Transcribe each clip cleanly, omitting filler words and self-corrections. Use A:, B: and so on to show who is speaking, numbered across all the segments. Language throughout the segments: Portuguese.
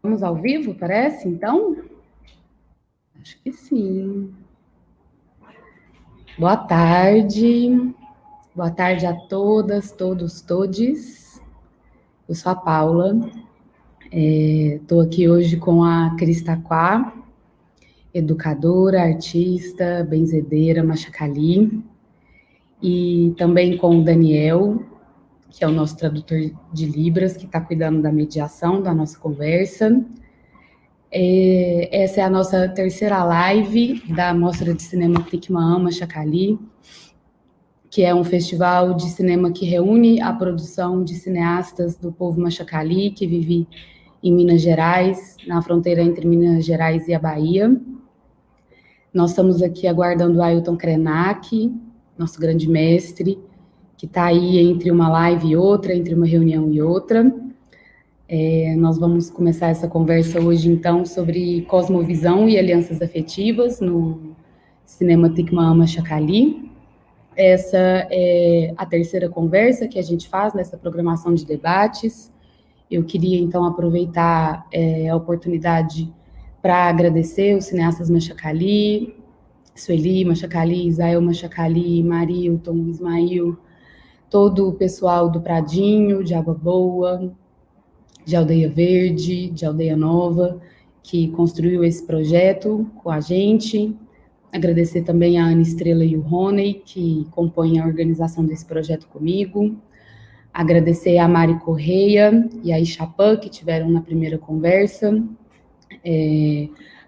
A: Estamos ao vivo, parece, então? Acho que sim. Boa tarde. Boa tarde a todas, todos, todes. Eu sou a Paula. Estou aqui hoje com a Cris Taquá, educadora, artista, benzedeira, machacali. E também com o Daniel, que é o nosso tradutor de Libras, que está cuidando da mediação da nossa conversa. Essa é a nossa terceira live da Mostra de Cinema Tikmaã Machacali, que é um festival de cinema que reúne a produção de cineastas do povo machacali, que vive em Minas Gerais, na fronteira entre Minas Gerais e a Bahia. Nós estamos aqui aguardando o Ailton Krenak, nosso grande mestre, que está aí entre uma live e outra, entre uma reunião e outra. Nós vamos começar essa conversa hoje, então, sobre cosmovisão e alianças afetivas no cinema Tikmaã Machacali. Essa é a terceira conversa que a gente faz nessa programação de debates. Eu queria, então, aproveitar a oportunidade para agradecer os cineastas Machacali, Sueli Machacali, Isael Machacali, Marilton, Ismail, todo o pessoal do Pradinho, de Água Boa, de Aldeia Verde, de Aldeia Nova, que construiu esse projeto com a gente. Agradecer também a Ana Estrela e o Rony, que compõem a organização desse projeto comigo. Agradecer a Mari Correia e a Ixapã, que tiveram na primeira conversa.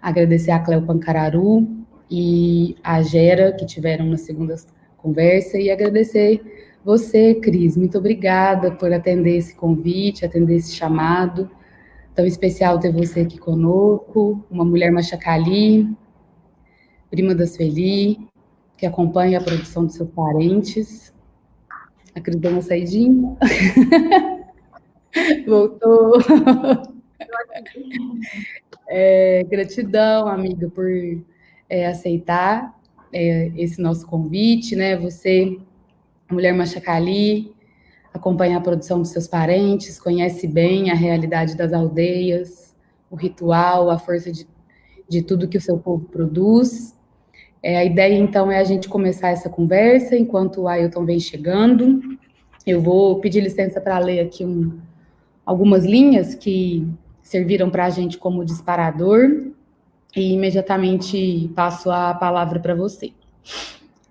A: Agradecer a Cleo Pancararu e a Gera, que tiveram na segunda conversa. E agradecer você, Cris. Muito obrigada por atender esse convite, atender esse chamado. Tão especial ter você aqui conosco, uma mulher machacali, prima da Sueli, que acompanha a produção dos seus parentes. A Cris deu uma saidinha. Voltou. Gratidão, amiga, por aceitar esse nosso convite, né? Você, mulher machacali, acompanha a produção dos seus parentes, conhece bem a realidade das aldeias, o ritual, a força de tudo que o seu povo produz. A ideia, então, é a gente começar essa conversa enquanto o Ailton vem chegando. Eu vou pedir licença para ler aqui algumas linhas que serviram para a gente como disparador e imediatamente passo a palavra para você.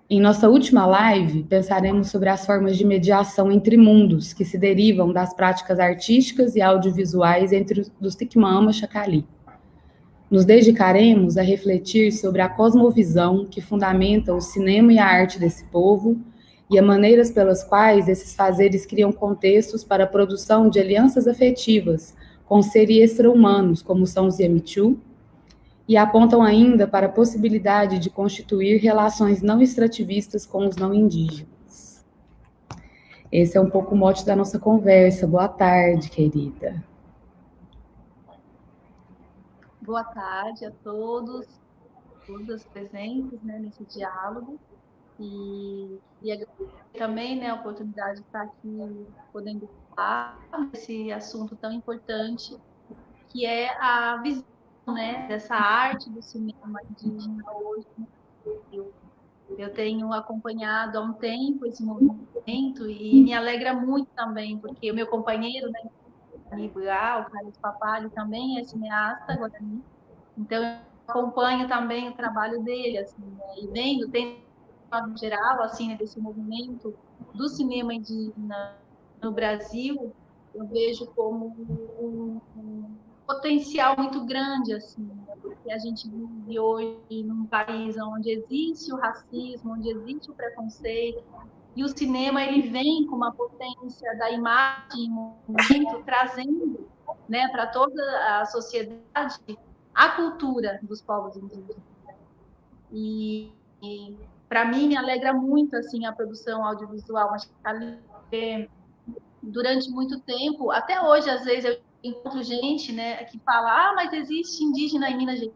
A: Em nossa última live, pensaremos sobre as formas de mediação entre mundos que se derivam das práticas artísticas e audiovisuais entre os Tikmaã Machacali. Nos dedicaremos a refletir sobre a cosmovisão que fundamenta o cinema e a arte desse povo e as maneiras pelas quais esses fazeres criam contextos para a produção de alianças afetivas com seres extra-humanos, como são os Yamichu, e apontam ainda para a possibilidade de constituir relações não extrativistas com os não indígenas. Esse é um pouco o mote da nossa conversa. Boa tarde, querida.
B: Boa tarde a todos, todas presentes, né, nesse diálogo. E agradecer também, né, a oportunidade de estar aqui podendo falar desse assunto tão importante, que é a visão, né, dessa arte do cinema indígena hoje no Brasil. Eu tenho acompanhado há um tempo esse movimento e me alegra muito também, porque o meu companheiro, né, amigo o Carlos Papalho, também é cineasta guarani. Então, eu acompanho também o trabalho dele, assim, né? E vendo, tem em geral, assim, né, desse movimento do cinema indígena no Brasil, eu vejo como um potencial muito grande, assim, né? Porque a gente vive hoje num país onde existe o racismo, onde existe o preconceito, e o cinema ele vem com uma potência da imagem, muito trazendo, né, para toda a sociedade a cultura dos povos indígenas. E para mim me alegra muito assim a produção audiovisual machacali. Durante muito tempo, até hoje às vezes eu encontro gente, né, que fala: mas existe indígena em Minas Gerais.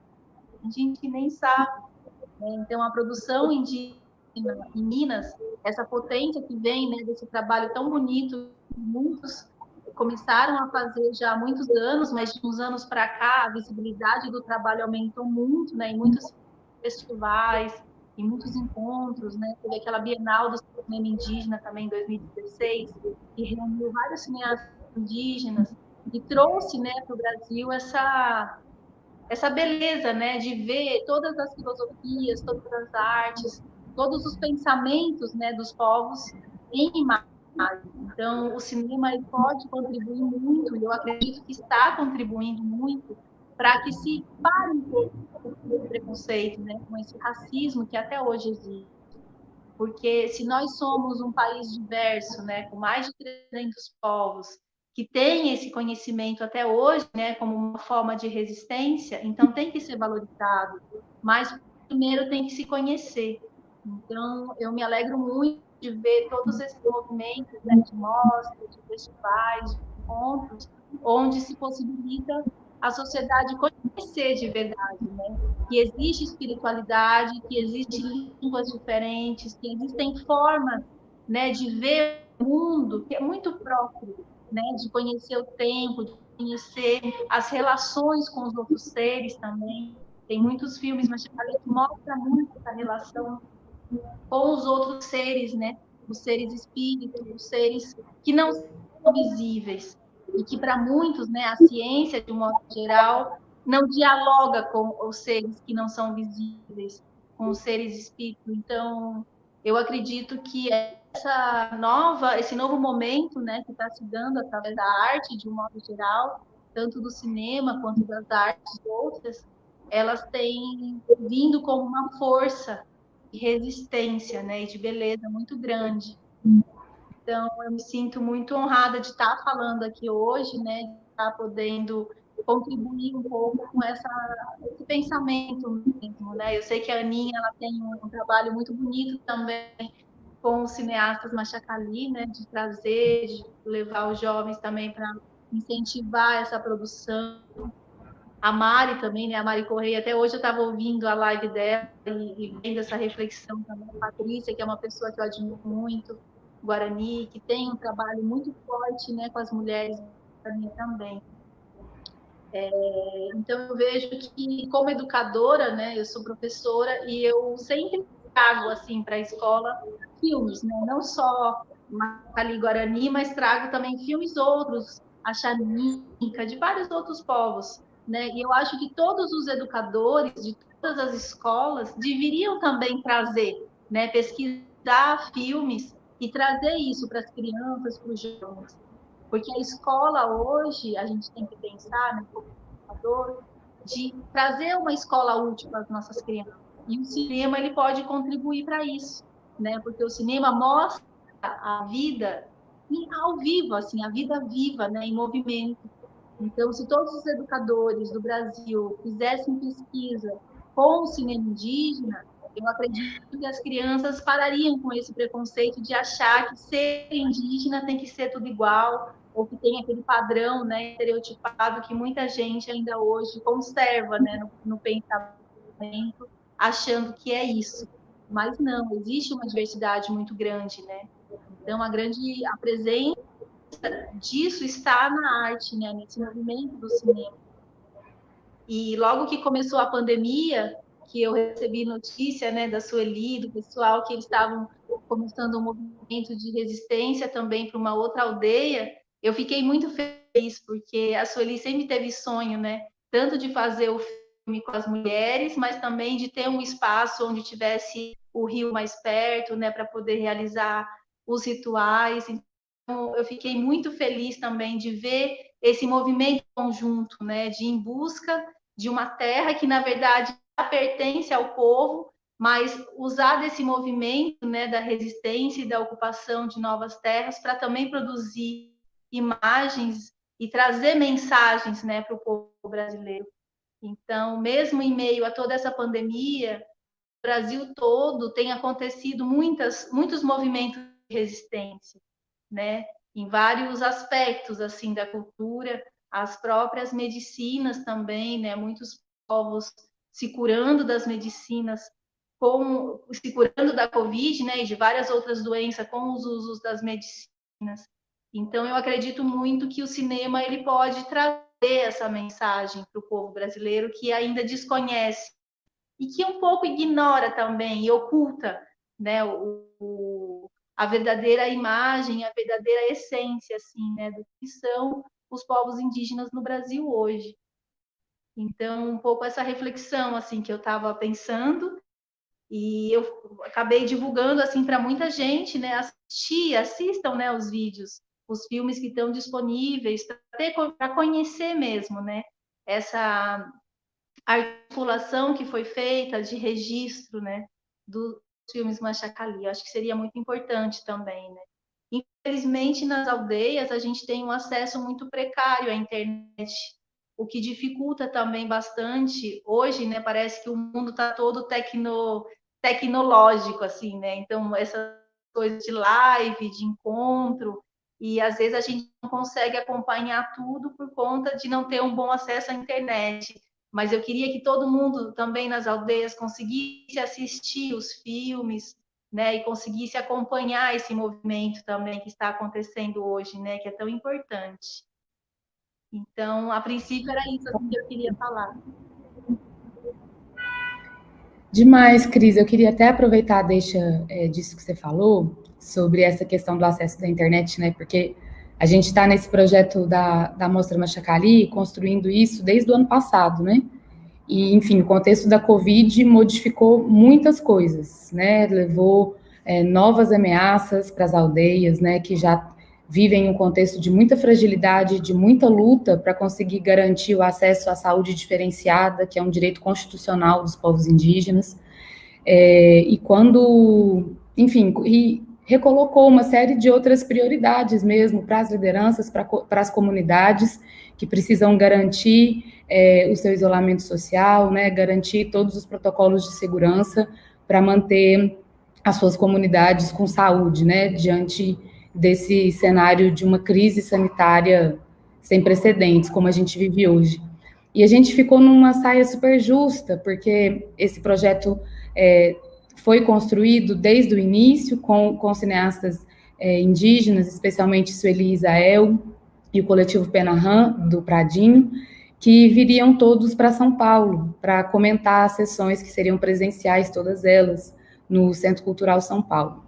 B: Gente que nem sabe, né? Então a produção indígena em Minas, essa potência que vem, né, desse trabalho tão bonito, muitos começaram a fazer já há muitos anos, mas de uns anos para cá a visibilidade do trabalho aumentou muito, né? Em muitos festivais, em muitos encontros, né? Teve aquela Bienal do Cinema Indígena também em 2016, que reuniu vários cineastas indígenas e trouxe, né, para o Brasil essa beleza, né, de ver todas as filosofias, todas as artes, todos os pensamentos, né, dos povos em imagem. Então, o cinema ele pode contribuir muito, e eu acredito que está contribuindo muito para que se pare um pouco com esse preconceito, né, com esse racismo que até hoje existe. Porque se nós somos um país diverso, né, com mais de 300 povos, que tem esse conhecimento até hoje, né, como uma forma de resistência, então tem que ser valorizado. Mas primeiro tem que se conhecer. Então, eu me alegro muito de ver todos esses movimentos, né, de mostras, de festivais, de encontros, onde se possibilita a sociedade conhecer de verdade, né? Que existe espiritualidade, que existem línguas diferentes, que existem formas, né, de ver o mundo que é muito próprio, né, de conhecer o tempo, de conhecer as relações com os outros seres também. Tem muitos filmes, mas que mostra muito essa relação com os outros seres, né? Os seres espíritos, os seres que não são visíveis e que para muitos, né, a ciência de um modo geral não dialoga com os seres que não são visíveis, com os seres espíritos. Então, eu acredito que esse novo momento, né, que está se dando através da arte de um modo geral, tanto do cinema quanto das artes outras, elas têm vindo como uma força de resistência, né, e de beleza muito grande. Então, eu me sinto muito honrada de estar falando aqui hoje, né, de estar podendo contribuir um pouco com esse pensamento mesmo, né? Eu sei que a Aninha ela tem um trabalho muito bonito também com os cineastas Machacali, né, de trazer, de levar os jovens também para incentivar essa produção. A Mari também, né? A Mari Correia, até hoje eu estava ouvindo a live dela e vendo essa reflexão também. A Patrícia, que é uma pessoa que eu admiro muito, Guarani, que tem um trabalho muito forte, né, com as mulheres também. Então, eu vejo que, como educadora, né, eu sou professora e eu sempre trago assim, para a escola filmes, né, não só Macali Guarani, mas trago também filmes outros, a Xaninca, de vários outros povos. Né? E eu acho que todos os educadores de todas as escolas deveriam também trazer, né, pesquisar filmes e trazer isso para as crianças, para os jovens. Porque a escola hoje, a gente tem que pensar, né, de trazer uma escola útil para as nossas crianças. E o cinema ele pode contribuir para isso, né? Porque o cinema mostra a vida ao vivo, assim, a vida viva, né, em movimento. Então, se todos os educadores do Brasil fizessem pesquisa com o cinema indígena, eu acredito que as crianças parariam com esse preconceito de achar que ser indígena tem que ser tudo igual, ou que tem aquele padrão, né, estereotipado que muita gente ainda hoje conserva, né, no pensamento, achando que é isso. Mas não, existe uma diversidade muito grande, né? Então, a presença disso está na arte, né, nesse movimento do cinema. E logo que começou a pandemia, que eu recebi notícia, né, da Sueli, do pessoal, que eles estavam começando um movimento de resistência também para uma outra aldeia, eu fiquei muito feliz, porque a Sueli sempre teve sonho, né, tanto de fazer o filme com as mulheres, mas também de ter um espaço onde tivesse o rio mais perto, né, para poder realizar os rituais. Então, eu fiquei muito feliz também de ver esse movimento conjunto, né, de ir em busca de uma terra que, na verdade, pertence ao povo, mas usar desse movimento, né, da resistência e da ocupação de novas terras para também produzir imagens e trazer mensagens, né, para o povo brasileiro. Então, mesmo em meio a toda essa pandemia, o Brasil todo tem acontecido muitos movimentos de resistência, né, em vários aspectos assim da cultura, as próprias medicinas também, né, muitos povos se curando das medicinas, se curando da Covid, né, e de várias outras doenças com os usos das medicinas. Então, eu acredito muito que o cinema ele pode trazer essa mensagem para o povo brasileiro que ainda desconhece e que um pouco ignora também e oculta, né, a verdadeira imagem, a verdadeira essência, assim, né, do que são os povos indígenas no Brasil hoje. Então, um pouco essa reflexão, assim, que eu estava pensando, e eu acabei divulgando, assim, para muita gente, né, assistam, né, os vídeos, os filmes que estão disponíveis, para conhecer mesmo, né, essa articulação que foi feita de registro, né, dos filmes Machacali. Eu acho que seria muito importante também, né. Infelizmente, nas aldeias, a gente tem um acesso muito precário à internet, o que dificulta também bastante. Hoje, né, parece que o mundo está todo tecnológico, assim, né? Então, essas coisas de live, de encontro, e às vezes a gente não consegue acompanhar tudo por conta de não ter um bom acesso à internet. Mas eu queria que todo mundo também nas aldeias conseguisse assistir os filmes, né, e conseguisse acompanhar esse movimento também que está acontecendo hoje, né, que é tão importante. Então, a princípio era isso assim, que eu queria falar.
A: Demais, Cris. Eu queria até aproveitar a deixa disso que você falou, sobre essa questão do acesso da internet, né? Porque a gente está nesse projeto da Mostra Machacali, construindo isso desde o ano passado, né? E, enfim, o contexto da Covid modificou muitas coisas, né? Levou novas ameaças para as aldeias, né? Que já vivem um contexto de muita fragilidade, de muita luta para conseguir garantir o acesso à saúde diferenciada, que é um direito constitucional dos povos indígenas. E quando, enfim, e recolocou uma série de outras prioridades mesmo para as lideranças, para as comunidades que precisam garantir o seu isolamento social, né, garantir todos os protocolos de segurança para manter as suas comunidades com saúde, né, diante desse cenário de uma crise sanitária sem precedentes, como a gente vive hoje. E a gente ficou numa saia super justa, porque esse projeto foi construído desde o início com cineastas indígenas, especialmente Sueli Isael e o coletivo Penarram, do Pradinho, que viriam todos para São Paulo para comentar as sessões que seriam presenciais, todas elas, no Centro Cultural São Paulo.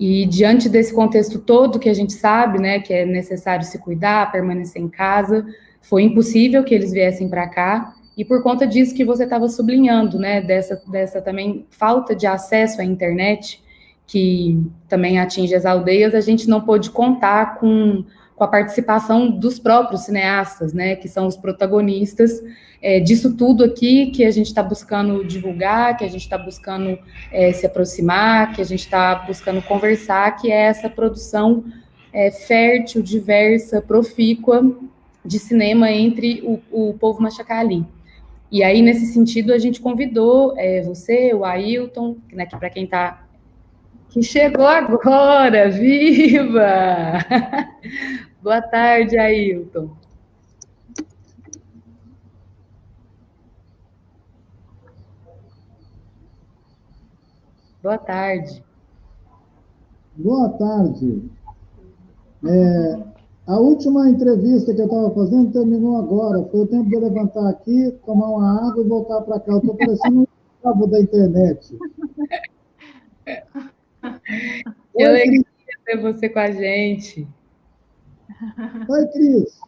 A: E diante desse contexto todo que a gente sabe, né, que é necessário se cuidar, permanecer em casa, foi impossível que eles viessem para cá, e por conta disso que você estava sublinhando, né, dessa também falta de acesso à internet, que também atinge as aldeias, a gente não pôde contar com a participação dos próprios cineastas, né, que são os protagonistas disso tudo aqui que a gente está buscando divulgar, que a gente está buscando se aproximar, que a gente está buscando conversar, que é essa produção fértil, diversa, profícua de cinema entre o povo Machacali. E aí, nesse sentido, a gente convidou você, o Ailton, né, que para quem está... Que chegou agora, viva! Boa tarde, Ailton. Boa tarde.
C: Boa tarde. A última entrevista que eu estava fazendo terminou agora. Foi o tempo de eu levantar aqui, tomar uma água e voltar para cá. Eu estou parecendo um cabo da internet.
A: Que
C: Oi,
A: alegria
C: Cris.
A: ter você com a gente.
C: Oi, Cris.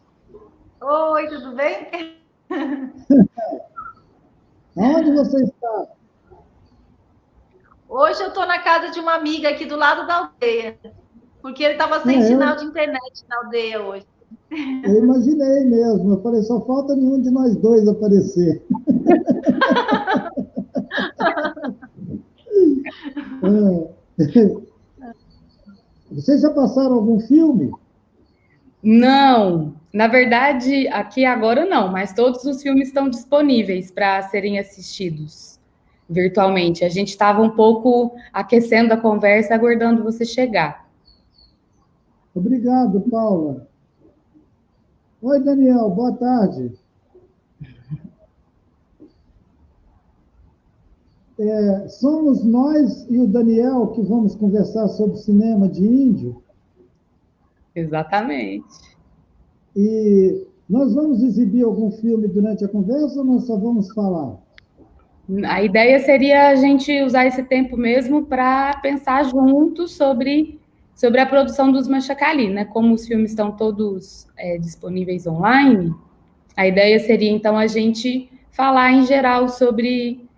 B: Oi, tudo bem?
C: Onde você está?
B: Hoje eu estou na casa de uma amiga aqui do lado da aldeia, porque ele estava sem sinal de internet na aldeia hoje.
C: Eu imaginei mesmo. Eu falei, só falta nenhum de nós dois aparecer. Vocês já passaram algum filme?
A: Não, na verdade, aqui agora não, mas todos os filmes estão disponíveis para serem assistidos virtualmente. A gente estava um pouco aquecendo a conversa, aguardando você chegar.
C: Obrigado, Paula. Oi, Daniel. Boa tarde. Somos nós e o Daniel que vamos conversar sobre cinema de índio.
A: Exatamente.
C: E nós vamos exibir algum filme durante a conversa ou nós só vamos falar?
A: A ideia seria a gente usar esse tempo mesmo para pensar juntos sobre a produção dos Machacali, né? Como os filmes estão todos disponíveis online, a ideia seria, então, a gente falar em geral sobre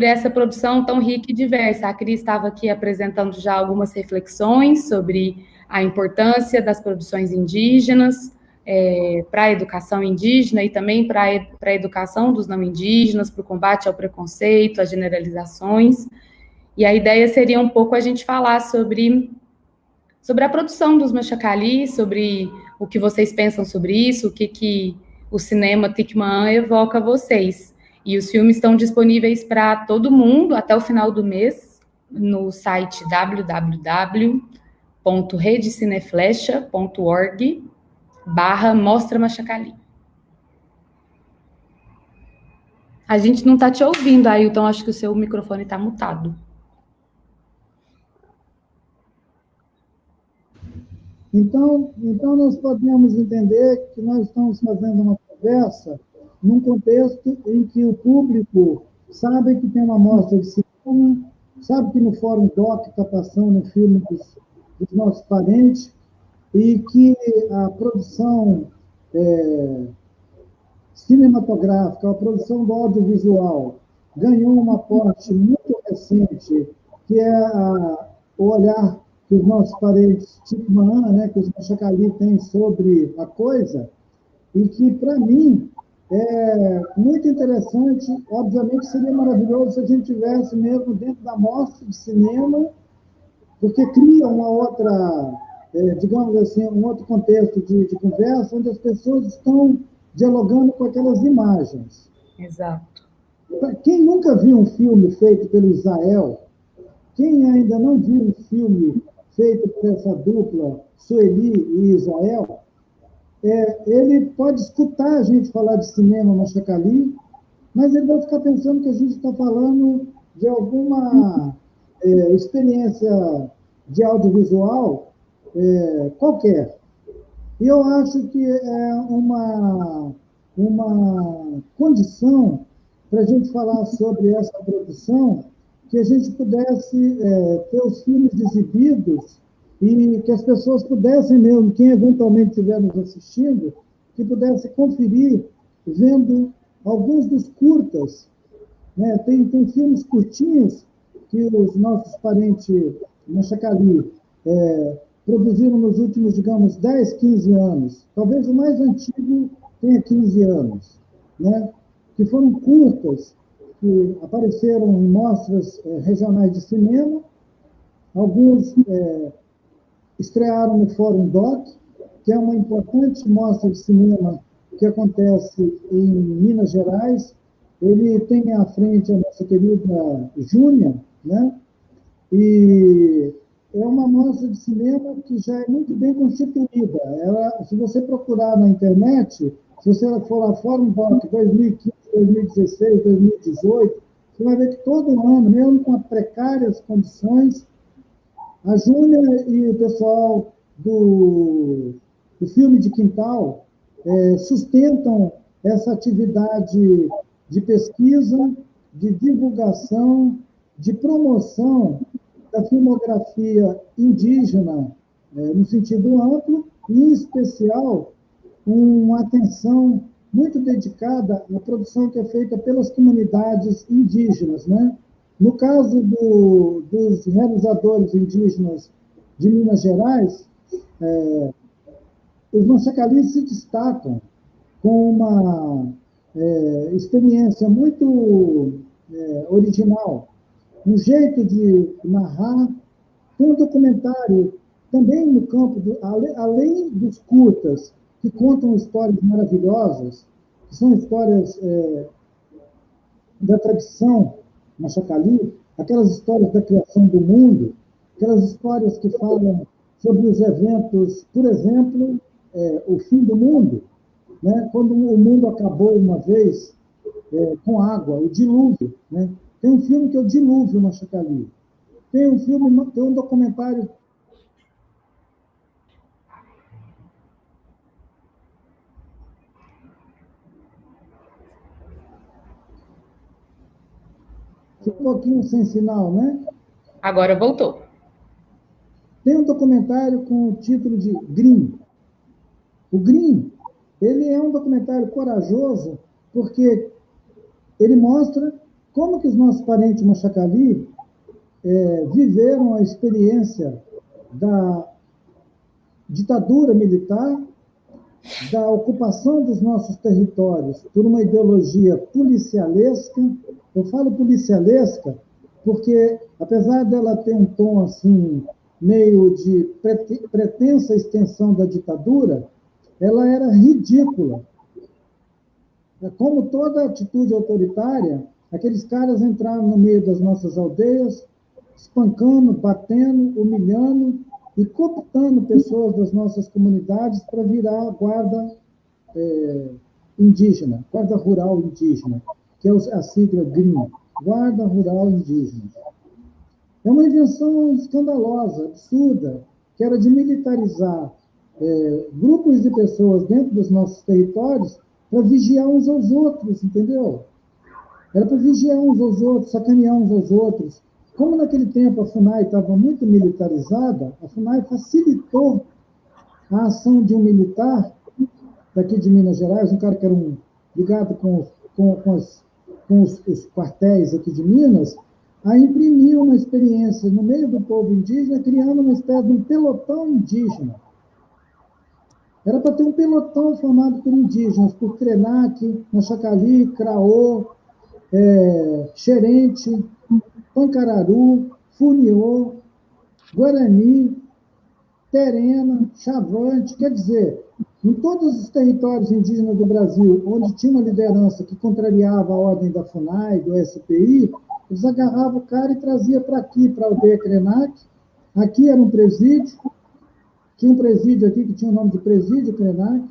A: essa produção tão rica e diversa. A Cris estava aqui apresentando já algumas reflexões sobre a importância das produções indígenas, para a educação indígena e também para a educação dos não indígenas, para o combate ao preconceito, às generalizações. E a ideia seria um pouco a gente falar sobre a produção dos Machacali, sobre o que vocês pensam sobre isso, o que o cinema Tikman evoca a vocês. E os filmes estão disponíveis para todo mundo até o final do mês no site www.redecineflecha.org/Mostra Machacali. A gente não está te ouvindo, Ailton, acho que o seu microfone está mutado.
C: Então, nós podemos entender que nós estamos fazendo uma conversa num contexto em que o público sabe que tem uma mostra de cinema, sabe que no Fórum Doc está passando um filme dos nossos parentes, e que a produção cinematográfica, a produção do audiovisual, ganhou um aporte muito recente, que é o olhar que os nossos parentes Tikman, né, que os Machacali têm sobre a coisa, e que, para mim, é muito interessante. Obviamente, seria maravilhoso se a gente tivesse mesmo dentro da mostra de cinema, porque cria uma outra, digamos assim, um outro contexto de conversa, onde as pessoas estão dialogando com aquelas imagens.
A: Exato.
C: Quem nunca viu um filme feito pelo Israel, quem ainda não viu um filme feito por essa dupla, Sueli e Israel, ele pode escutar a gente falar de cinema Machacali, mas ele vai ficar pensando que a gente está falando de alguma experiência de audiovisual qualquer. E eu acho que é uma condição para a gente falar sobre essa produção, que a gente pudesse ter os filmes exibidos e que as pessoas pudessem mesmo, quem eventualmente estiver nos assistindo, que pudesse conferir, vendo alguns dos curtas. Né? Tem filmes curtinhos que os nossos parentes Machacali produziram nos últimos, digamos, 10, 15 anos. Talvez o mais antigo tenha 15 anos, né? Que foram curtas, que apareceram em mostras regionais de cinema. Alguns estrearam no Fórum Doc, que é uma importante mostra de cinema que acontece em Minas Gerais. Ele tem à frente a nossa querida Júnia, né? E é uma mostra de cinema que já é muito bem constituída. Se você procurar na internet, se você for lá Fórum Doc 2015, 2016, 2018, você vai ver que todo ano, mesmo com precárias condições, a Júlia e o pessoal do filme de quintal sustentam essa atividade de pesquisa, de divulgação, de promoção da filmografia indígena no sentido amplo, e, em especial, uma atenção muito dedicada à produção que é feita pelas comunidades indígenas, né? No caso dos realizadores indígenas de Minas Gerais, os Machacali se destacam com uma experiência muito original, um jeito de narrar. Tem um documentário também no campo, além dos curtas, que contam histórias maravilhosas, que são histórias da tradição Machacali, aquelas histórias da criação do mundo, aquelas histórias que falam sobre os eventos, por exemplo, o fim do mundo, né? Quando o mundo acabou uma vez com água, o dilúvio. Né? Tem um filme que é o Dilúvio Machacali. Tem um documentário Ficou um pouquinho sem sinal, né?
A: Agora voltou.
C: Tem um documentário com o título de Green. O Green, ele é um documentário corajoso, porque ele mostra como que os nossos parentes Machacali viveram a experiência da ditadura militar, da ocupação dos nossos territórios por uma ideologia policialesca. Eu falo policialesca porque, apesar dela ter um tom assim, meio de pretensa extensão da ditadura, ela era ridícula. Como toda atitude autoritária, aqueles caras entraram no meio das nossas aldeias, espancando, batendo, humilhando e cooptando pessoas das nossas comunidades para virar guarda indígena, guarda rural indígena, que é a sigla GRIM, Guarda Rural Indígena. É uma invenção escandalosa, absurda, que era de militarizar grupos de pessoas dentro dos nossos territórios para vigiar uns aos outros, entendeu? Era para vigiar uns aos outros, sacanear uns aos outros. Como naquele tempo a FUNAI estava muito militarizada, a FUNAI facilitou a ação de um militar daqui de Minas Gerais, um cara que era ligado com os quartéis aqui de Minas, a imprimir uma experiência no meio do povo indígena, criando uma espécie de um pelotão indígena. Era para ter um pelotão formado por indígenas, por Krenak, Machacali, Craô, Xerente, Pancararu, Funiô, Guarani, Terena, Chavante, quer dizer, em todos os territórios indígenas do Brasil, onde tinha uma liderança que contrariava a ordem da FUNAI, do SPI, eles agarravam o cara e traziam para aqui, para a aldeia Krenak. Aqui era um presídio, tinha um presídio aqui que tinha o nome de Presídio Krenak.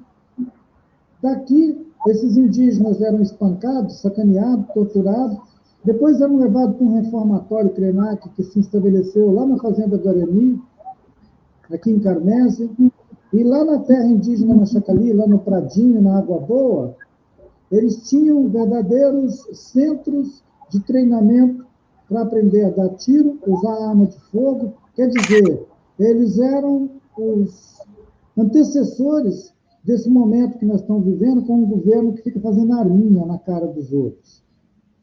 C: Daqui, esses indígenas eram espancados, sacaneados, torturados, depois eram levados para um reformatório Krenak que se estabeleceu lá na Fazenda Guarani, aqui em Carmésia, e lá na terra indígena Machacali, lá no Pradinho, na Água Boa, eles tinham verdadeiros centros de treinamento para aprender a dar tiro, usar arma de fogo. Quer dizer, eles eram os antecessores desse momento que nós estamos vivendo, com um governo que fica fazendo arminha na cara dos outros.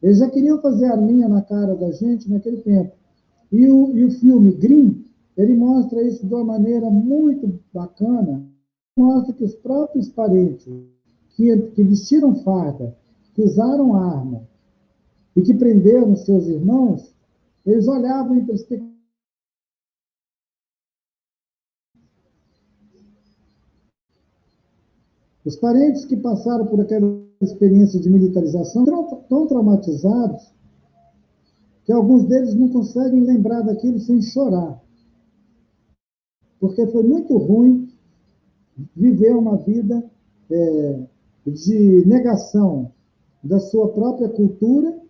C: Eles já queriam fazer arminha na cara da gente naquele tempo. E o filme Green, ele mostra isso de uma maneira muito bacana, mostra que os próprios parentes que vestiram farda, que usaram arma e que prenderam seus irmãos, eles olhavam em perspectiva. Os parentes que passaram por aquela experiência de militarização estão tão traumatizados que alguns deles não conseguem lembrar daquilo sem chorar. Porque foi muito ruim viver uma vida de negação da sua própria cultura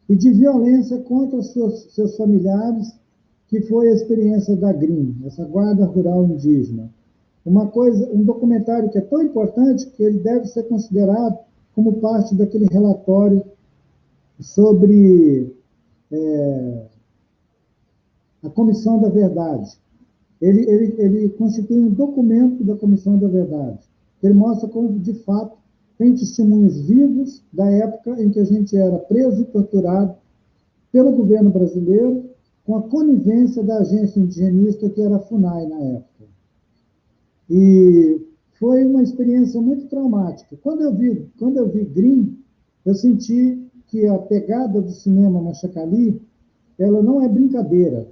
C: e de violência contra seus familiares, que foi a experiência da GRIM, essa Guarda Rural Indígena. Um documentário que é tão importante que ele deve ser considerado como parte daquele relatório sobre a Comissão da Verdade. Ele constitui um documento da Comissão da Verdade. Ele mostra como, de fato, tem testemunhos vivos da época em que a gente era preso e torturado pelo governo brasileiro, com a conivência da agência indigenista, que era a FUNAI na época. E foi uma experiência muito traumática. Quando eu vi Green, eu senti que a pegada do cinema Machacali, ela não é brincadeira,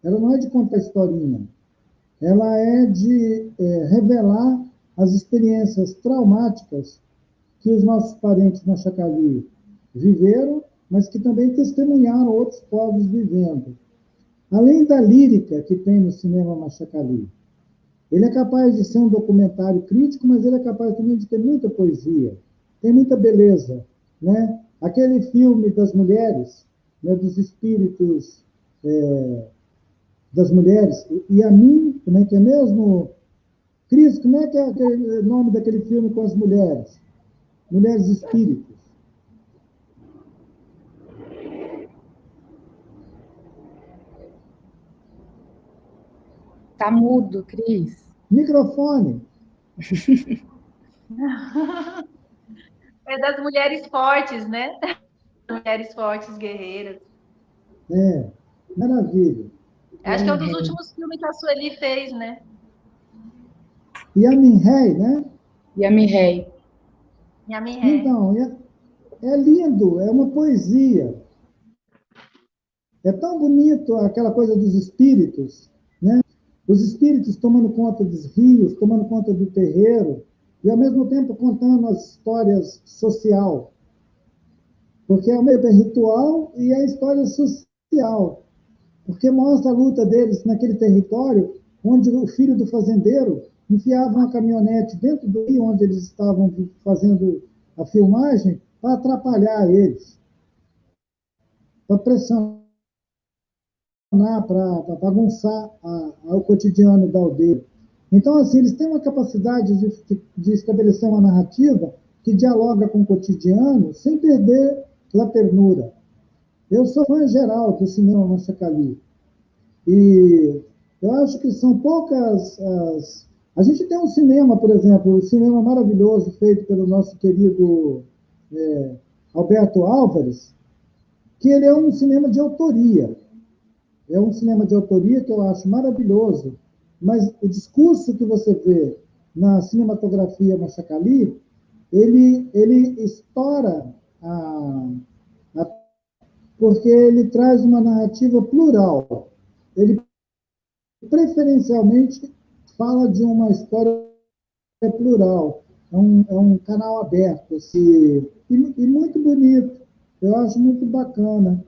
C: ela não é de contar historinha, ela é de revelar as experiências traumáticas que os nossos parentes Machacali viveram, mas que também testemunharam outros povos vivendo. Além da lírica que tem no cinema Machacali, ele é capaz de ser um documentário crítico, mas ele é capaz também de ter muita poesia, tem muita beleza, né? Aquele filme das mulheres, né, dos espíritos das mulheres, e a mim, como é que é mesmo? Cris, como é que é o nome daquele filme com as mulheres? Mulheres espíritos.
A: Tá mudo, Cris.
C: Microfone.
B: É das mulheres fortes, né? Mulheres fortes, guerreiras.
C: Maravilha.
B: Acho que é um dos
A: Yami
B: últimos filmes que a Sueli fez, né?
C: Yamin Rei, né?
A: Yami Rei.
B: Yami Ré.
C: Então, é lindo, é uma poesia. É tão bonito aquela coisa dos espíritos, né? Os espíritos tomando conta dos rios, tomando conta do terreiro, e ao mesmo tempo contando as histórias social, porque é o meio ritual e é a história social, porque mostra a luta deles naquele território onde o filho do fazendeiro enfiava uma caminhonete dentro do rio onde eles estavam fazendo a filmagem para atrapalhar eles, para pressionar, para bagunçar o cotidiano da aldeia. Então, assim, eles têm uma capacidade de estabelecer uma narrativa que dialoga com o cotidiano sem perder a ternura. Eu sou fã geral do cinema Machacali. E eu acho que são poucas as... A gente tem um cinema, por exemplo, um cinema maravilhoso feito pelo nosso querido Alberto Álvares, que ele é um cinema de autoria. É um cinema de autoria que eu acho maravilhoso, mas o discurso que você vê na cinematografia Machacali, ele estoura a, porque ele traz uma narrativa plural. Ele preferencialmente fala de uma história plural. É um canal aberto assim, e muito bonito. Eu acho muito bacana.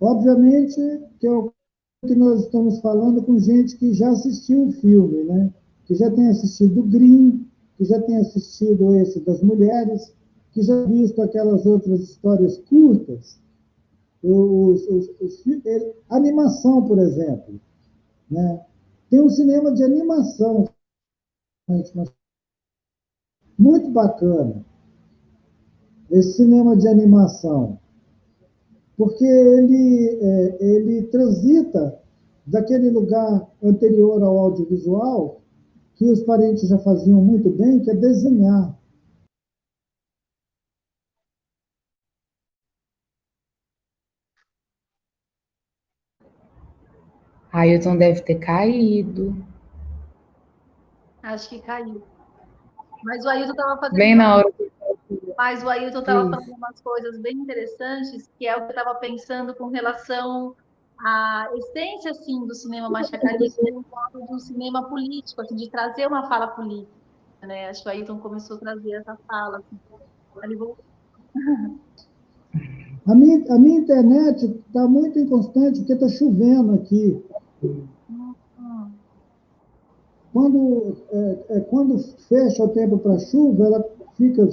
C: Obviamente que nós estamos falando com gente que já assistiu o filme, né? Que já tem assistido o Grimm, que já tem assistido esse das mulheres, que já visto aquelas outras histórias curtas, animação, por exemplo, né? Tem um cinema de animação muito bacana, esse cinema de animação, porque ele transita daquele lugar anterior ao audiovisual, que os parentes já faziam muito bem, que é desenhar.
A: Ailton deve ter caído.
B: Acho que caiu. Mas o Ailton estava fazendo
A: Bem na hora que
B: Mas o Ailton estava
A: Cris.
B: falando umas coisas bem interessantes, que é o que eu estava pensando com relação à essência assim, do cinema Machacali como um modo de um cinema político, assim, de trazer uma fala política. Né? Acho que o Ailton começou a trazer essa fala. Assim. Ele voltou.
C: A minha internet está muito inconstante, porque está chovendo aqui. Quando fecha o tempo para chuva, ela fica.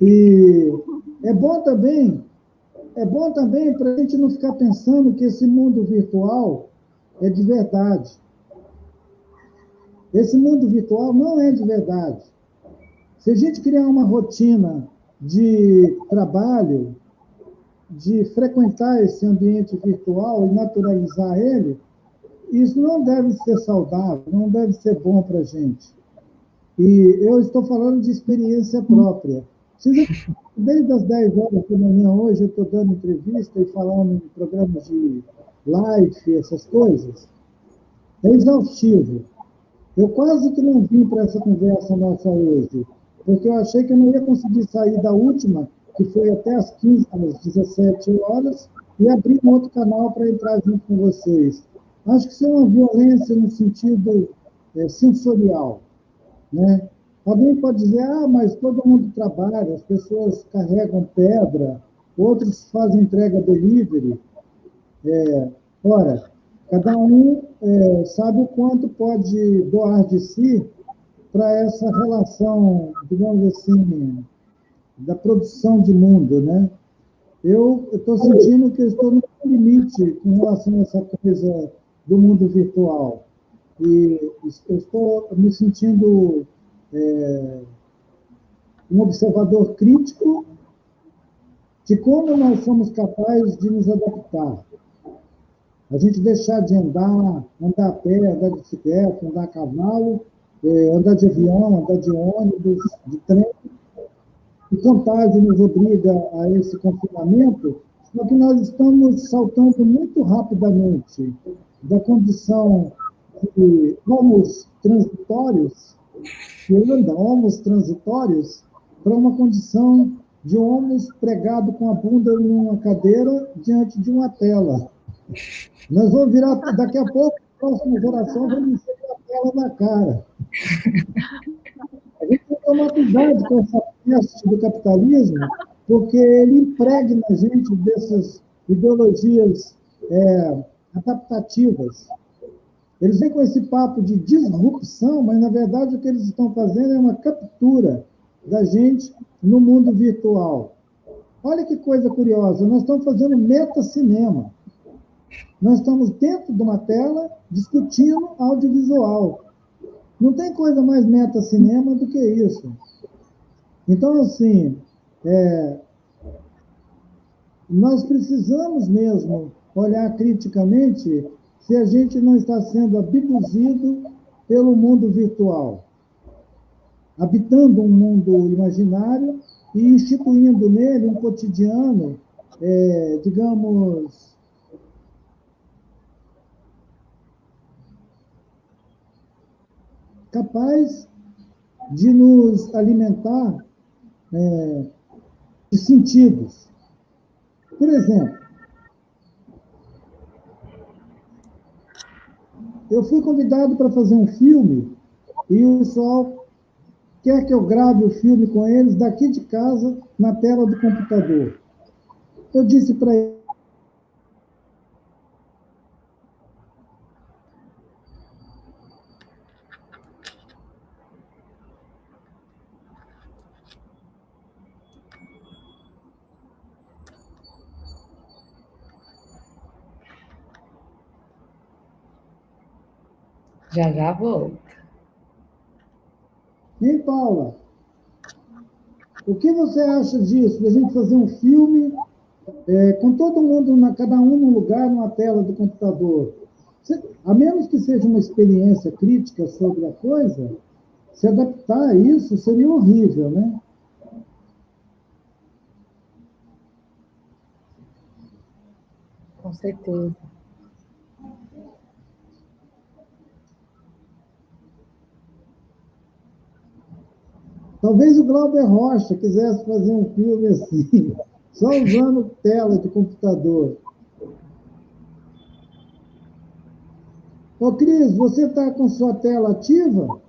C: E é bom também, para a gente não ficar pensando que esse mundo virtual é de verdade. Esse mundo virtual não é de verdade. Se a gente criar uma rotina de trabalho, de frequentar esse ambiente virtual e naturalizar ele, isso não deve ser saudável, não deve ser bom para a gente. E eu estou falando de experiência própria. Desde as 10 horas da manhã hoje, eu estou dando entrevista e falando em programas de live, essas coisas. É exaustivo. Eu quase que não vim para essa conversa nossa hoje, porque eu achei que eu não ia conseguir sair da última, que foi até às 15, às 17 horas, e abrir um outro canal para entrar junto com vocês. Acho que isso é uma violência no sentido sensorial, né? Alguém pode dizer, mas todo mundo trabalha, as pessoas carregam pedra, outros fazem entrega delivery. Ora, cada um sabe o quanto pode doar de si para essa relação, digamos assim, da produção de mundo, né? Eu estou sentindo que eu estou no limite com relação a essa coisa do mundo virtual. E eu estou me sentindo um observador crítico de como nós somos capazes de nos adaptar. A gente deixar de andar a pé, andar de bicicleta, andar a cavalo, andar de avião, andar de ônibus, de trem. O contágio nos obriga a esse confinamento, só que nós estamos saltando muito rapidamente da condição de homos transitórios, que andam homos transitórios, para uma condição de homens pregado com a bunda numa cadeira diante de uma tela. Nós vamos virar, daqui a pouco, a próxima geração, vamos ter a tela na cara. A gente tem que tomar cuidado com essa peste do capitalismo, porque ele impregna a gente dessas ideologias adaptativas. Eles vêm com esse papo de disrupção, mas, na verdade, o que eles estão fazendo é uma captura da gente no mundo virtual. Olha que coisa curiosa, nós estamos fazendo metacinema. Nós estamos dentro de uma tela discutindo audiovisual. Não tem coisa mais metacinema do que isso. Então, assim, nós precisamos mesmo olhar criticamente se a gente não está sendo abduzido pelo mundo virtual, habitando um mundo imaginário e instituindo nele um cotidiano, digamos, capaz de nos alimentar de sentidos. Por exemplo, eu fui convidado para fazer um filme e o pessoal quer que eu grave o filme com eles daqui de casa, na tela do computador. Eu disse para ele,
A: Já volto.
C: hein, Paula? O que você acha disso? Da gente fazer um filme com todo mundo, cada um num lugar, numa tela do computador? A menos que seja uma experiência crítica sobre a coisa, se adaptar a isso seria horrível, né?
A: Com certeza.
C: Talvez o Glauber Rocha quisesse fazer um filme assim, só usando tela de computador. Ô, Cris, você está com sua tela ativa?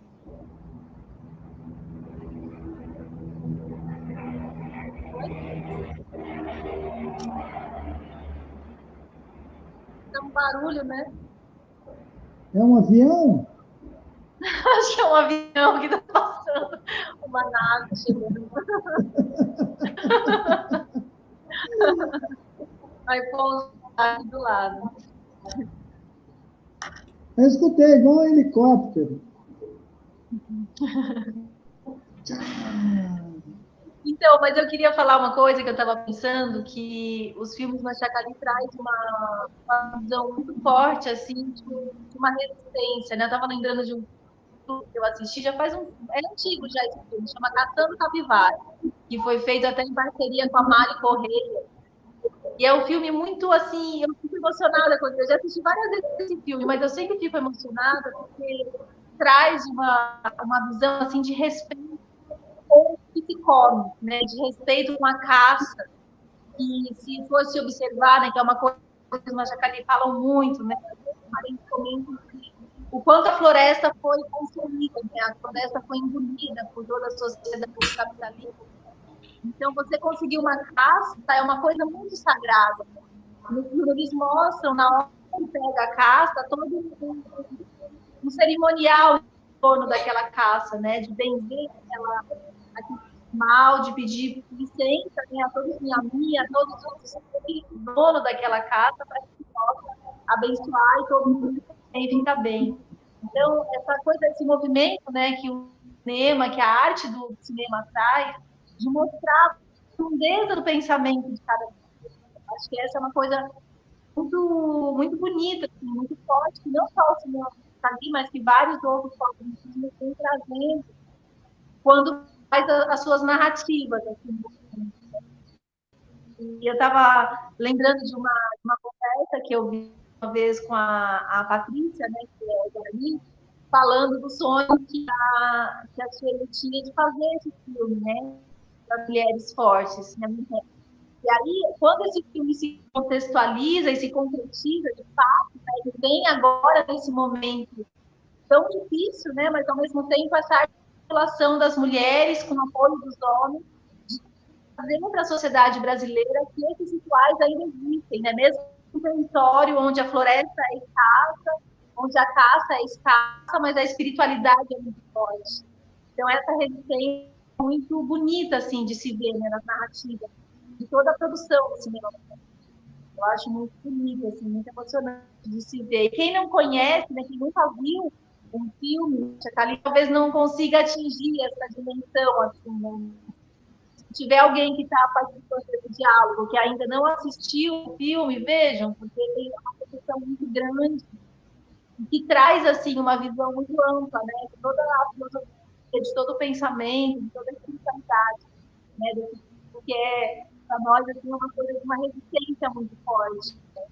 B: É um barulho, né?
C: É um avião?
B: Acho que é um avião que está passando, uma nave chegando. Aí pousa aqui do lado.
C: Eu escutei, igual um helicóptero.
B: Então, mas eu queria falar uma coisa que eu estava pensando, que os filmes Machacali traz uma visão muito forte, assim, de uma resistência, né? Eu estava lembrando de um filme que eu assisti, já faz é antigo já esse filme, chama Caçando Capivara, que foi feito até em parceria com a Mari Correia. E é um filme muito, assim, eu fico emocionada quando eu já assisti várias vezes esse filme, mas eu sempre fico emocionada porque traz uma visão, assim, de respeito com o que se come, né? De respeito com a caça. E se fosse observar, né, que é uma coisa que os Machacali falam muito, né? O quanto a floresta foi consumida, né? A floresta foi engolida por toda a sociedade capitalista. Então, você conseguir uma caça é uma coisa muito sagrada. No filme, eles mostram, na hora que pega a caça, todo um cerimonial em torno daquela caça, né? De benzer aquele animal, de pedir licença, né? A todos a todos os donos daquela caça, para que possa abençoar e todo mundo fica bem. Então, essa coisa, esse movimento, né? Que o cinema, que a arte do cinema traz, de mostrar profundeza do pensamento de cada pessoa. Acho que essa é uma coisa muito, muito bonita, assim, muito forte, que não só o cinema ali, mas que vários outros povos indígenas têm trazendo quando faz as suas narrativas. Assim. E eu estava lembrando de uma conversa que eu vi uma vez com a Patrícia, né, que é Guarani, falando do sonho que a Sueli tinha de fazer esse filme, né, das mulheres fortes. Né? E aí, quando esse filme se contextualiza e se concretiza, de fato, né, ele vem agora nesse momento tão difícil, né, mas ao mesmo tempo essa articulação das mulheres com o apoio dos homens, trazendo para a sociedade brasileira que esses rituais ainda existem, né? Mesmo um território onde a floresta é escassa, onde a caça é escassa, mas a espiritualidade é muito forte. Então, essa resistência é muito bonita, assim, de se ver, né, nas narrativas, de toda a produção do cinema. Eu acho muito bonito, assim, muito emocionante de se ver. E quem não conhece, né, quem nunca viu um filme, ali, talvez não consiga atingir essa dimensão, assim, né? Se tiver alguém que está participando desse diálogo, que ainda não assistiu o filme, vejam, porque tem uma questão muito grande que traz assim uma visão muito ampla, né, de toda a filosofia, de todo o pensamento, de toda a espiritualidade, né, do que é para nós assim uma coisa de uma resistência muito forte. Né?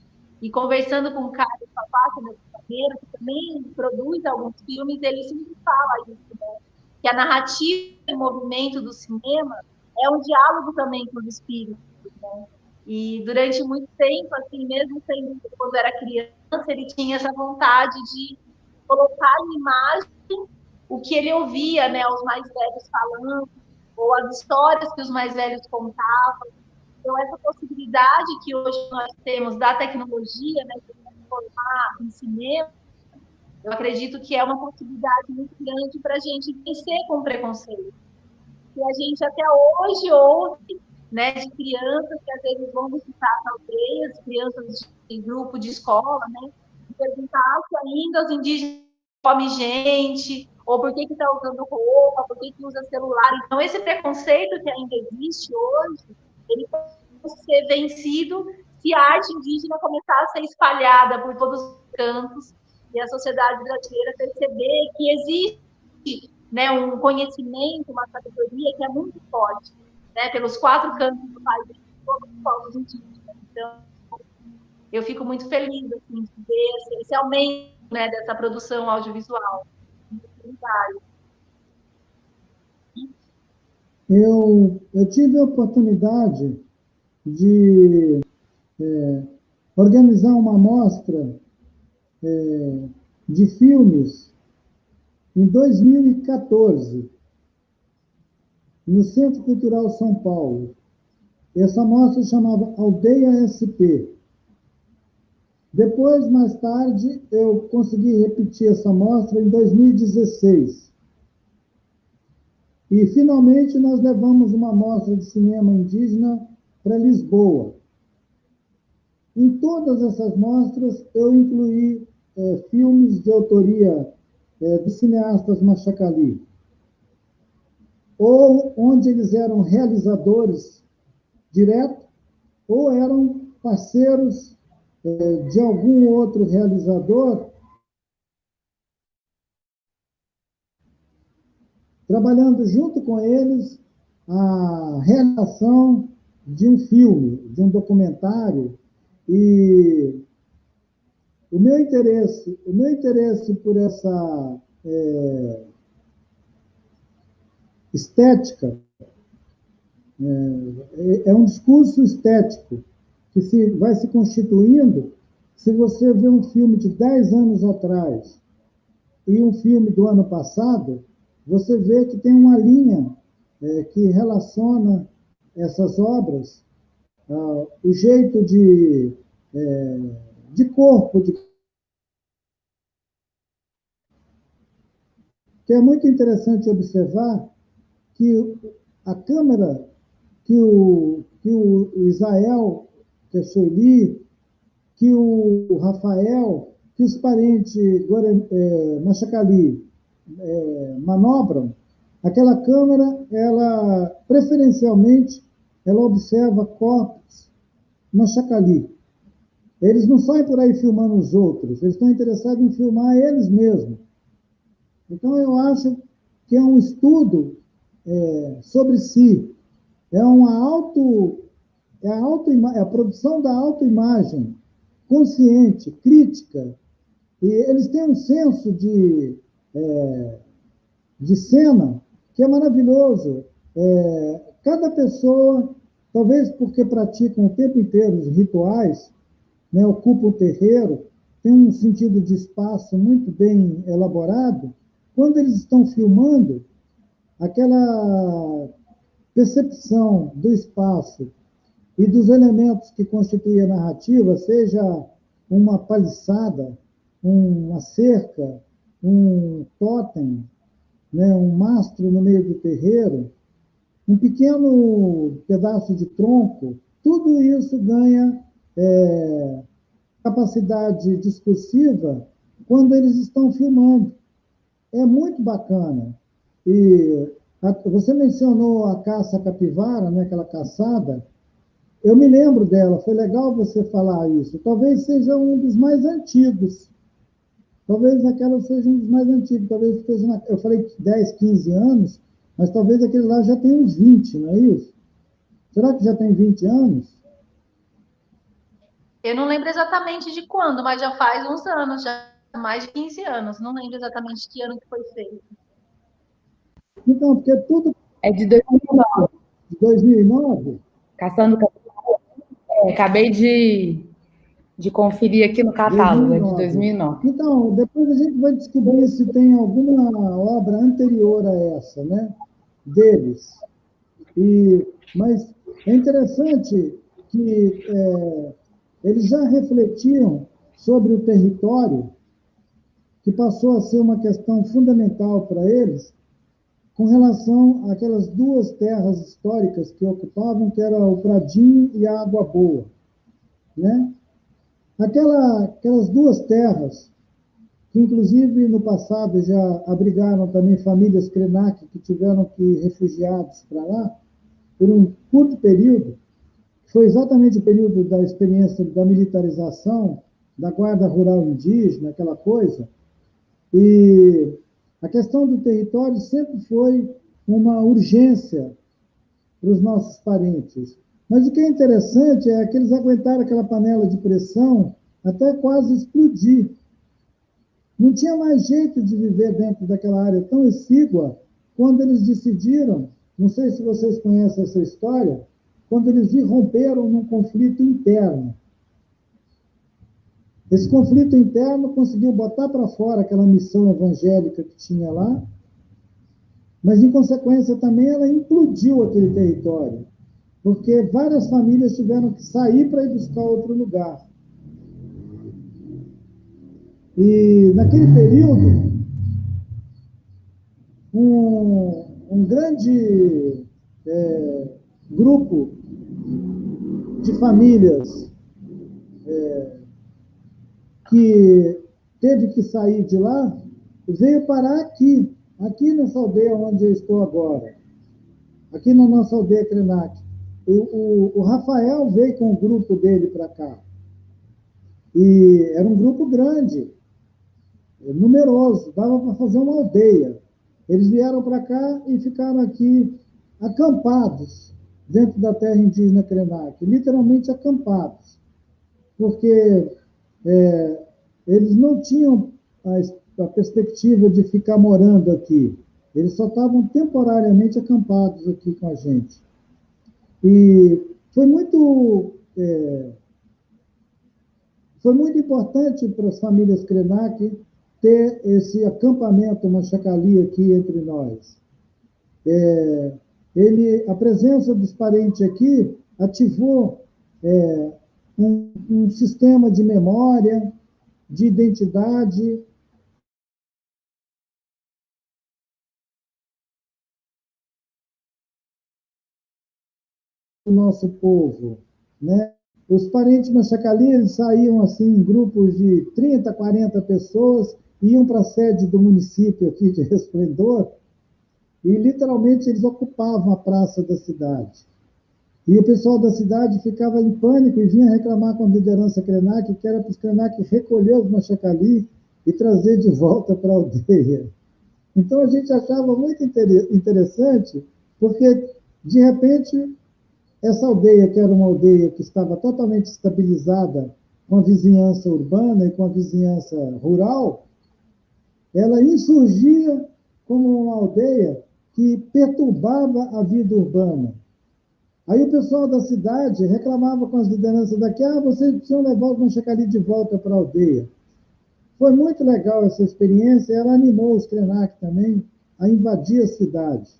B: E conversando com o Carlos Papá, que é meu companheiro, que também produz alguns filmes, ele sempre fala isso, né? Que a narrativa e o movimento do cinema é um diálogo também com os espíritos, né? E durante muito tempo, assim, mesmo sendo quando era criança, ele tinha essa vontade de colocar em imagem o que ele ouvia, né, os mais velhos falando, ou as histórias que os mais velhos contavam. Então, essa possibilidade que hoje nós temos da tecnologia, né, de transformar em cinema, eu acredito que é uma possibilidade muito grande para a gente vencer com o preconceito. Que a gente até hoje ouve, né, de crianças que às vezes vão visitar as aldeias, crianças de grupo de escola, né, e perguntar se ainda os indígenas comem gente, ou por que está usando roupa, por que usa celular. Então, esse preconceito que ainda existe hoje, ele pode ser vencido se a arte indígena começar a ser espalhada por todos os cantos e a sociedade brasileira perceber que existe, né, um conhecimento, uma sabedoria que é muito forte, né, pelos 4 cantos do país, todos os povos indígenas. Então, eu fico muito feliz assim, de ver esse aumento, né, dessa produção audiovisual.
C: Eu tive a oportunidade de organizar uma mostra de filmes em 2014, no Centro Cultural São Paulo. Essa mostra chamava Aldeia SP. Depois, mais tarde, eu consegui repetir essa mostra em 2016. E, finalmente, nós levamos uma mostra de cinema indígena para Lisboa. Em todas essas mostras, eu incluí filmes de autoria de cineastas Machacali, ou onde eles eram realizadores direto, ou eram parceiros de algum outro realizador, trabalhando junto com eles a realização de um filme, de um documentário. E o meu interesse por essa estética é um discurso estético que vai se constituindo. Se você vê um filme de 10 anos atrás e um filme do ano passado, você vê que tem uma linha que relaciona essas obras, o jeito de corpo, que é muito interessante observar que a câmera que o Israel, que a Sueli, que o Rafael, que os parentes Machacali manobram, aquela câmera, ela preferencialmente ela observa corpos Machacali. Eles não saem por aí filmando os outros, eles estão interessados em filmar eles mesmos. Então, eu acho que é um estudo sobre si, é uma é a produção da autoimagem consciente, crítica, e eles têm um senso de cena que é maravilhoso. Cada pessoa, talvez porque praticam o tempo inteiro os rituais, né, ocupa o terreiro, tem um sentido de espaço muito bem elaborado. Quando eles estão filmando, aquela percepção do espaço e dos elementos que constituem a narrativa, seja uma paliçada, uma cerca, um tótem, né, um mastro no meio do terreiro, um pequeno pedaço de tronco, tudo isso ganha capacidade discursiva quando eles estão filmando. É muito bacana. E você mencionou a caça à capivara, né, aquela caçada. Eu me lembro dela, foi legal você falar isso. Talvez seja um dos mais antigos. Talvez aquela seja um dos mais antigos. Talvez esteja eu falei 10, 15 anos, mas talvez aquele lá já tenha uns 20, não é isso? Será que já tem 20 anos?
B: Eu não lembro exatamente de quando, mas já faz uns anos, já mais de 15 anos. Não lembro exatamente que ano que foi feito.
C: Então, porque tudo
A: É de 2009.
C: de 2009.
A: Caçando Capivara. Acabei de conferir aqui no catálogo, é de
C: 2009.
A: 2009.
C: Então, depois a gente vai descobrir se tem alguma obra anterior a essa, né, deles. Mas é interessante que eles já refletiam sobre o território, que passou a ser uma questão fundamental para eles, com relação àquelas duas terras históricas que ocupavam, que era o Pradinho e a Água Boa, né? Aquelas duas terras, que inclusive no passado já abrigaram também famílias Krenak que tiveram que ir refugiados para lá, por um curto período, que foi exatamente o período da experiência da militarização, da guarda rural indígena, aquela coisa. E a questão do território sempre foi uma urgência para os nossos parentes. Mas o que é interessante é que eles aguentaram aquela panela de pressão até quase explodir. Não tinha mais jeito de viver dentro daquela área tão exígua quando eles decidiram, não sei se vocês conhecem essa história, quando eles irromperam num conflito interno. Esse conflito interno conseguiu botar para fora aquela missão evangélica que tinha lá, mas, em consequência, também ela implodiu aquele território, porque várias famílias tiveram que sair para ir buscar outro lugar. E, naquele período, um grande grupo de famílias que teve que sair de lá veio parar aqui nessa aldeia onde eu estou agora, aqui na nossa aldeia Krenak. O Rafael veio com o grupo dele para cá. E era um grupo grande, numeroso, dava para fazer uma aldeia. Eles vieram para cá e ficaram aqui acampados dentro da terra indígena Krenak, literalmente acampados, porque eles não tinham a perspectiva de ficar morando aqui. Eles só estavam temporariamente acampados aqui com a gente. E foi muito importante para as famílias Krenak ter esse acampamento Machacali aqui entre nós. A presença dos parentes aqui ativou um sistema de memória, de identidade. Do nosso povo, né? Os parentes Machacali, eles saíam assim em grupos de 30, 40 pessoas, iam para a sede do município aqui de Resplendor e literalmente eles ocupavam a praça da cidade. E o pessoal da cidade ficava em pânico e vinha reclamar com a liderança Krenak, que era para os Krenak recolher os Machacali e trazer de volta para a aldeia. Então a gente achava muito interessante, porque de repente essa aldeia, que era uma aldeia que estava totalmente estabilizada com a vizinhança urbana e com a vizinhança rural, ela insurgia como uma aldeia que perturbava a vida urbana. Aí o pessoal da cidade reclamava com as lideranças daqui, vocês precisam levar os Machacali de volta para a aldeia. Foi muito legal essa experiência, ela animou os Krenak também a invadir a cidade.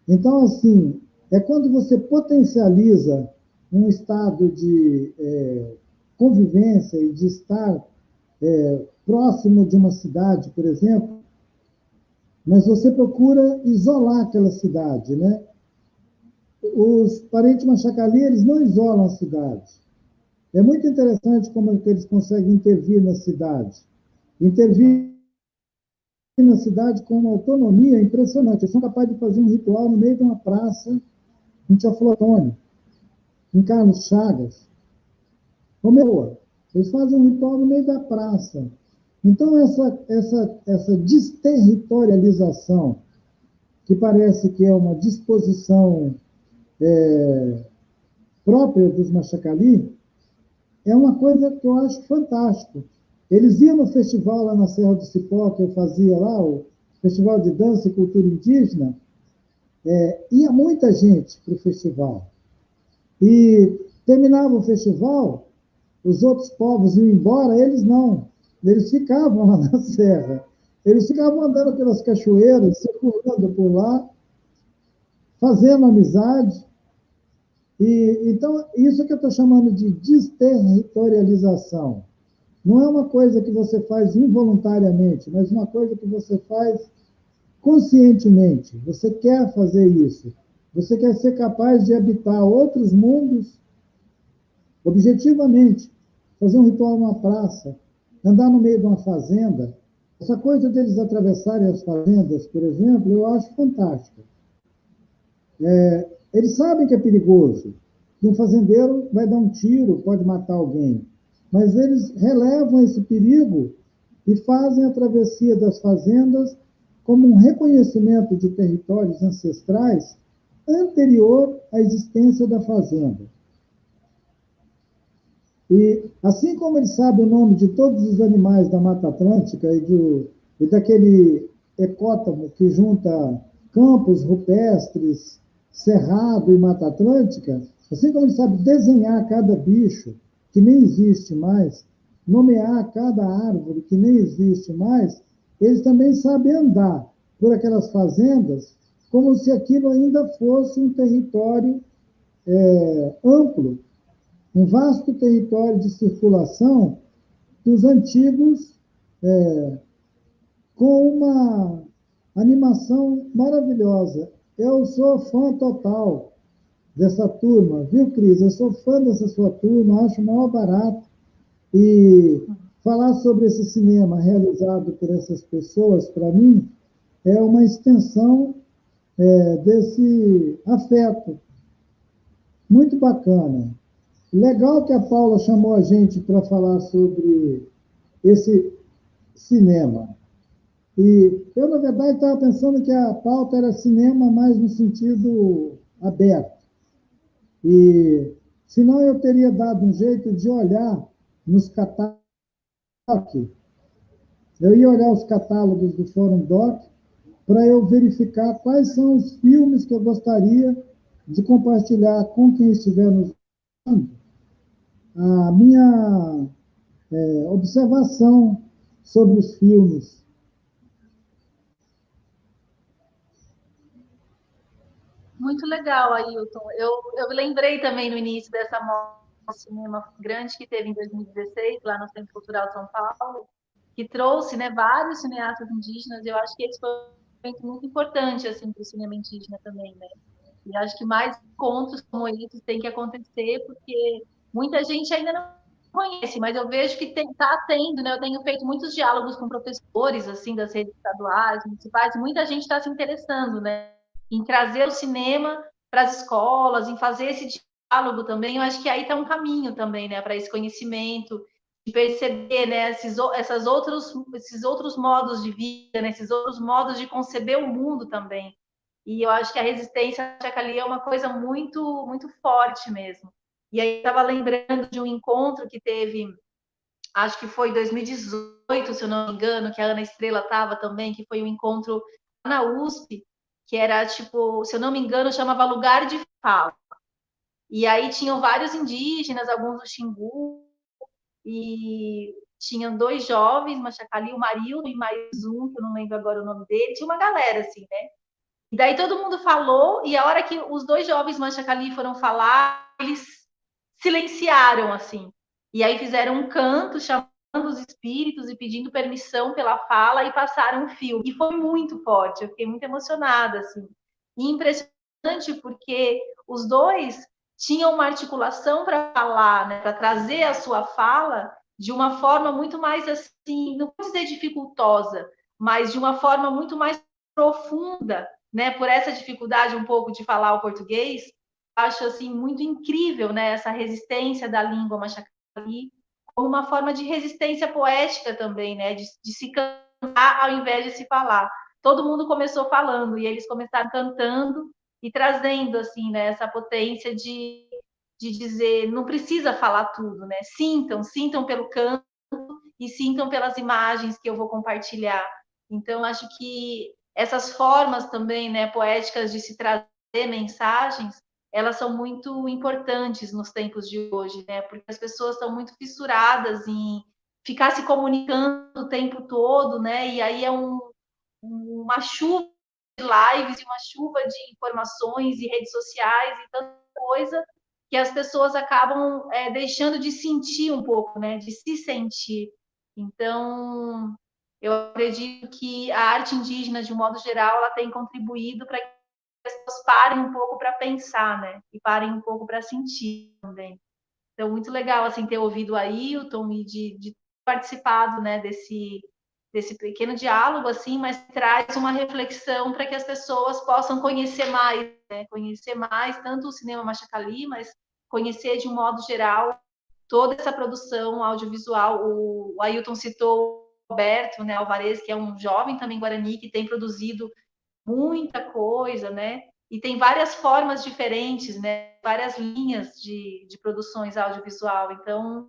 C: Então, assim, é quando você potencializa um estado de convivência e de estar próximo de uma cidade, por exemplo, mas você procura isolar aquela cidade, né? Os parentes Machacali, eles não isolam a cidade. É muito interessante como é que eles conseguem intervir na cidade. Intervir na cidade com uma autonomia impressionante. Eles são capazes de fazer um ritual no meio de uma praça, em Teoflotone, em Carlos Chagas, Romeroa. Eles fazem um ritual no meio da praça. Então, essa desterritorialização, que parece que é uma disposição própria dos Machacali, é uma coisa que eu acho fantástico. Eles iam no festival lá na Serra do Cipó, que eu fazia lá, o Festival de Dança e Cultura Indígena, ia muita gente para o festival. E terminava o festival, os outros povos iam embora, eles não. Eles ficavam lá na serra. Eles ficavam andando pelas cachoeiras, circulando por lá, fazendo amizade. Então, isso que eu estou chamando de desterritorialização. Não é uma coisa que você faz involuntariamente, mas uma coisa que você faz conscientemente. Você quer fazer isso. Você quer ser capaz de habitar outros mundos objetivamente. Fazer um ritual numa praça, andar no meio de uma fazenda. Essa coisa deles atravessarem as fazendas, por exemplo, eu acho fantástica. Eles sabem que é perigoso, que um fazendeiro vai dar um tiro, pode matar alguém, mas eles relevam esse perigo e fazem a travessia das fazendas como um reconhecimento de territórios ancestrais anterior à existência da fazenda. E assim como eles sabem o nome de todos os animais da Mata Atlântica e daquele ecótomo que junta campos rupestres, cerrado e Mata Atlântica, assim como eles sabem desenhar cada bicho que nem existe mais, nomear cada árvore que nem existe mais, eles também sabem andar por aquelas fazendas como se aquilo ainda fosse um território amplo, um vasto território de circulação dos antigos, com uma animação maravilhosa. Eu sou fã total dessa turma, viu, Cris? Eu sou fã dessa sua turma, acho o maior barato. E falar sobre esse cinema realizado por essas pessoas, para mim, é uma extensão desse afeto. Muito bacana. Legal que a Paula chamou a gente para falar sobre esse cinema. E eu, na verdade, estava pensando que a pauta era cinema mais no sentido aberto. E senão eu teria dado um jeito de olhar nos catálogos. Eu ia olhar os catálogos do Fórum Doc para eu verificar quais são os filmes que eu gostaria de compartilhar com quem estiver nos vendo a minha observação sobre os filmes.
B: Muito legal, Ailton. Eu lembrei também no início dessa mostra de cinema grande que teve em 2016, lá no Centro Cultural São Paulo, que trouxe, né, vários cineastas indígenas. Eu acho que esse foi um evento muito importante assim, para o cinema indígena também, né? E acho que mais encontros como esses têm que acontecer, porque muita gente ainda não conhece, mas eu vejo que está tendo, né? Eu tenho feito muitos diálogos com professores assim das redes estaduais, municipais, e muita gente está se interessando, né, em trazer o cinema para as escolas, em fazer esse diálogo também. Eu acho que aí está um caminho também, né, para esse conhecimento, de perceber, né, esses outros modos de vida, né, esses outros modos de conceber o mundo também. E eu acho que a resistência ali é uma coisa muito, muito forte mesmo. E aí eu estava lembrando de um encontro que teve, acho que foi em 2018, se eu não me engano, que a Ana Estrela estava também, que foi um encontro na USP, que era tipo, se eu não me engano, chamava Lugar de Fala. E aí tinham vários indígenas, alguns do Xingu, e tinham 2 jovens, Machacali, o Marildo e mais um, que eu não lembro agora o nome dele, tinha uma galera assim, né? E daí todo mundo falou, e a hora que os 2 jovens Machacali foram falar, eles silenciaram, assim. E aí fizeram um canto chamando os espíritos e pedindo permissão pela fala e passaram um fio. E foi muito forte, eu fiquei muito emocionada, assim. E impressionante porque os 2 tinham uma articulação para falar, né, para trazer a sua fala de uma forma muito mais, assim, não vou dizer dificultosa, mas de uma forma muito mais profunda, né, por essa dificuldade um pouco de falar o português. Acho assim muito incrível, né, essa resistência da língua Machacali como uma forma de resistência poética também, né, de se cantar ao invés de se falar. Todo mundo começou falando e eles começaram cantando e trazendo assim, né, essa potência de dizer, não precisa falar tudo, né? Sintam pelo canto e sintam pelas imagens que eu vou compartilhar. Então acho que essas formas também, né, poéticas de se trazer mensagens, elas são muito importantes nos tempos de hoje, né? Porque as pessoas estão muito fissuradas em ficar se comunicando o tempo todo, né? E aí é uma chuva de lives e uma chuva de informações e redes sociais e tanta coisa que as pessoas acabam deixando de sentir um pouco, né? De se sentir. Então, eu acredito que a arte indígena, de um modo geral, ela tem contribuído para que as pessoas parem um pouco para pensar, né? E parem um pouco para sentir também. Então, muito legal assim ter ouvido o Ailton e de participado, né, desse pequeno diálogo assim, mas traz uma reflexão para que as pessoas possam conhecer mais, né? Conhecer mais tanto o cinema Machacali, mas conhecer de um modo geral toda essa produção audiovisual. O Ailton citou o Roberto, né, Alvarez, que é um jovem também guarani que tem produzido muita coisa, né? E tem várias formas diferentes, né? Várias linhas de produções audiovisual. Então,